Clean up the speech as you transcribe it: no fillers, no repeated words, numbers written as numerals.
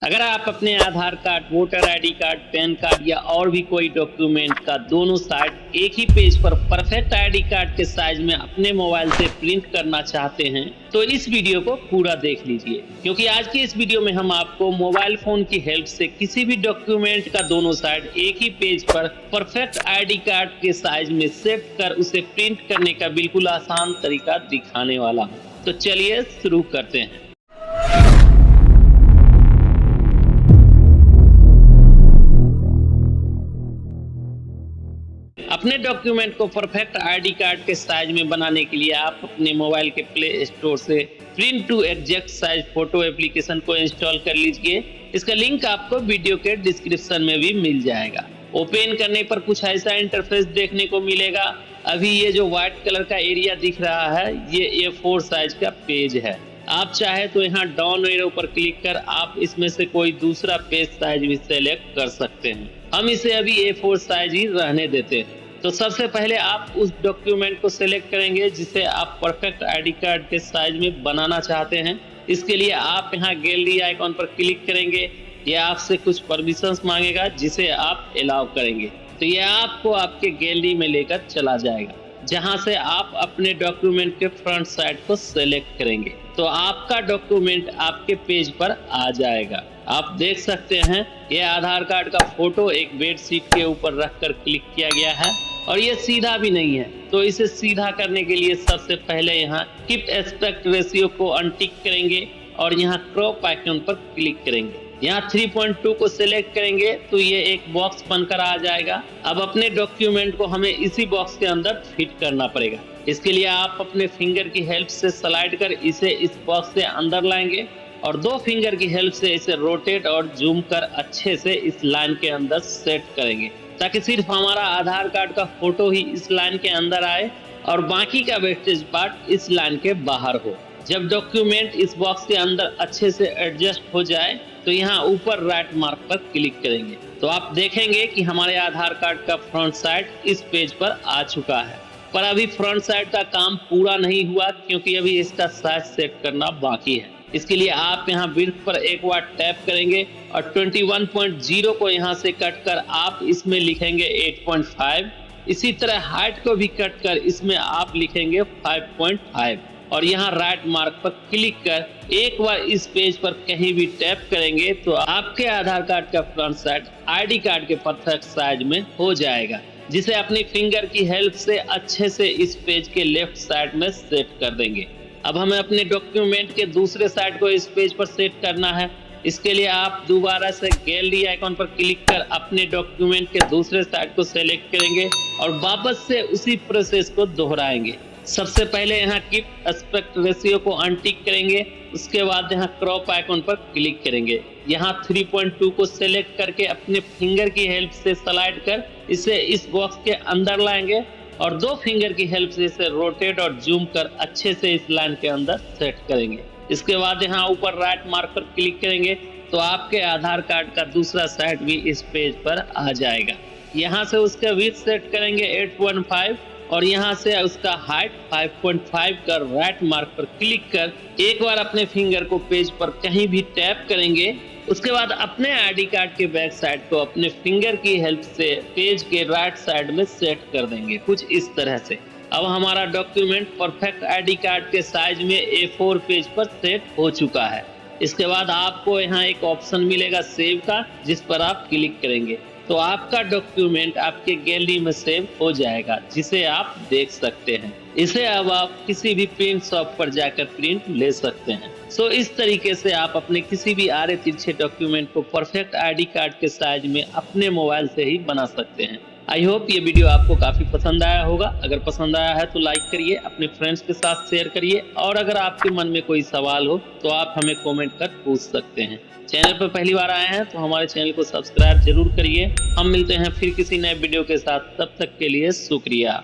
अगर आप अपने Aadhaar card, voter ID card, PAN card या और भी कोई डॉक्यूमेंट का दोनों साइड एक ही पेज पर परफेक्ट आईडी कार्ड के साइज में अपने मोबाइल से प्रिंट करना चाहते हैं, तो इस वीडियो को पूरा देख लीजिए, क्योंकि आज की इस वीडियो में हम आपको मोबाइल फोन की हेल्प से किसी भी डॉक्यूमेंट का दोनों साइड एक ही पेज पर परफेक्ट आईडी कार्ड के साइज में सेट कर उसे प्रिंट करने का बिल्कुल आसान तरीका दिखाने वाला हूँ। तो चलिए शुरू करते हैं। अपने डॉक्यूमेंट को परफेक्ट आईडी कार्ड के साइज में बनाने के लिए आप अपने मोबाइल के प्ले स्टोर से print to exact size photo application को इंस्टॉल कर लीजिए। इसका लिंक आपको वीडियो के डिस्क्रिप्शन में भी मिल जाएगा। ओपन करने पर कुछ ऐसा इंटरफेस देखने को मिलेगा। अभी ये जो व्हाइट कलर का एरिया दिख रहा है, ये A4 साइज का पेज है। आप चाहे तो यहाँ डाउन एरो पर क्लिक कर आप इसमें से कोई दूसरा पेज साइज भी सेलेक्ट कर सकते हैं। हम इसे अभी A4 साइज ही रहने देते हैं। तो सबसे पहले आप उस डॉक्यूमेंट को सिलेक्ट करेंगे जिसे आप परफेक्ट आईडी कार्ड के साइज में बनाना चाहते हैं। इसके लिए आप यहाँ गैलरी आइकॉन पर क्लिक करेंगे। यह आपसे कुछ परमिशंस मांगेगा जिसे आप अलाउ करेंगे। तो यह आपको आपके गैलरी में लेकर चला जाएगा, जहां से आप अपने डॉक्यूमेंट के फ्रंट साइड को सिलेक्ट करेंगे तो आपका डॉक्यूमेंट आपके पेज पर आ जाएगा। आप देख सकते हैं ये आधार कार्ड का फोटो एक बेडशीट के ऊपर रखकर क्लिक किया गया है और ये सीधा भी नहीं है। तो इसे सीधा करने के लिए सबसे पहले यहाँ कीप एस्पेक्ट रेशियो को अनटिक करेंगे और यहाँ क्रॉप आइकन पर क्लिक करेंगे। यहाँ 3.2 को सिलेक्ट करेंगे तो ये एक बॉक्स बनकर आ जाएगा। अब अपने डॉक्यूमेंट को हमें इसी बॉक्स के अंदर फिट करना पड़ेगा। इसके लिए आप अपने फिंगर की हेल्प से स्लाइड कर इसे इस बॉक्स से अंदर लाएंगे और दो फिंगर की हेल्प से इसे रोटेट और जूम कर अच्छे से इस लाइन के अंदर सेट करेंगे, ताकि सिर्फ हमारा आधार कार्ड का फोटो ही इस लाइन के अंदर आए और बाकी का वेस्टेज पार्ट इस लाइन के बाहर हो। जब डॉक्यूमेंट इस बॉक्स के अंदर अच्छे से एडजस्ट हो जाए तो यहाँ ऊपर राइट मार्क पर क्लिक करेंगे तो आप देखेंगे कि हमारे आधार कार्ड का फ्रंट साइड इस पेज पर आ चुका है। पर अभी फ्रंट साइड का काम पूरा नहीं हुआ, क्योंकि अभी इसका साइज सेट करना बाकी है। इसके लिए आप यहाँ विड्थ पर एक बार टैप करेंगे और 21.0 को यहाँ से कट कर आप इसमें लिखेंगे 8.5। इसी तरह हाइट को भी कट कर इसमें आप लिखेंगे 5.5 और यहाँ राइट मार्क पर क्लिक कर एक बार इस पेज पर कहीं भी टैप करेंगे तो आपके आधार कार्ड का फ्रंट साइड आईडी कार्ड के परफेक्ट साइज में हो जाएगा, जिसे अपनी फिंगर की हेल्प से अच्छे से इस पेज के लेफ्ट साइड में सेट कर देंगे। अब हमें अपने डॉक्यूमेंट के दूसरे साइड को इस पेज पर सेट करना है। इसके लिए आप दोबारा से गैलरी आइकॉन पर क्लिक कर अपने डॉक्यूमेंट के दूसरे साइड को सेलेक्ट करेंगे और वापस से उसी प्रोसेस को दोहराएंगे। सबसे पहले यहाँ कीप एस्पेक्ट रेशियो को अनटिक करेंगे, उसके बाद यहाँ क्रॉप आइकॉन पर क्लिक करेंगे। यहाँ 3.2 को सेलेक्ट करके अपने फिंगर की हेल्प से स्लाइड कर इसे इस बॉक्स के अंदर लाएंगे और दो फिंगर की हेल्प से इसे रोटेट और जूम कर अच्छे से इस लाइन के अंदर सेट करेंगे। इसके बाद यहाँ ऊपर राइट मार्क पर क्लिक करेंगे तो आपके आधार कार्ड का दूसरा साइड भी इस पेज पर आ जाएगा। यहाँ से उसका विड्थ सेट करेंगे 8.5 और यहाँ से उसका हाइट 5.5 कर राइट मार्क पर क्लिक कर एक बार अपने फिंगर को पेज पर कहीं भी टैप करेंगे। उसके बाद अपने आईडी कार्ड के बैक साइड को अपने फिंगर की हेल्प से पेज के राइट साइड में सेट कर देंगे, कुछ इस तरह से। अब हमारा डॉक्यूमेंट परफेक्ट आईडी कार्ड के साइज में A4 पेज पर सेट हो चुका है। इसके बाद आपको यहाँ एक ऑप्शन मिलेगा सेव का, जिस पर आप क्लिक करेंगे तो आपका डॉक्यूमेंट आपके गैलरी में सेव हो जाएगा, जिसे आप देख सकते हैं। इसे अब आप किसी भी प्रिंट शॉप पर जाकर प्रिंट ले सकते हैं। सो इस तरीके से आप अपने किसी भी आड़े तिरछे डॉक्यूमेंट को परफेक्ट आईडी कार्ड के साइज में अपने मोबाइल से ही बना सकते हैं। आई होप ये वीडियो आपको काफी पसंद आया होगा। अगर पसंद आया है तो लाइक करिए, अपने फ्रेंड्स के साथ शेयर करिए और अगर आपके मन में कोई सवाल हो तो आप हमें कमेंट कर पूछ सकते हैं। चैनल पर पहली बार आए हैं तो हमारे चैनल को सब्सक्राइब जरूर करिए। हम मिलते हैं फिर किसी नए वीडियो के साथ, तब तक के लिए शुक्रिया।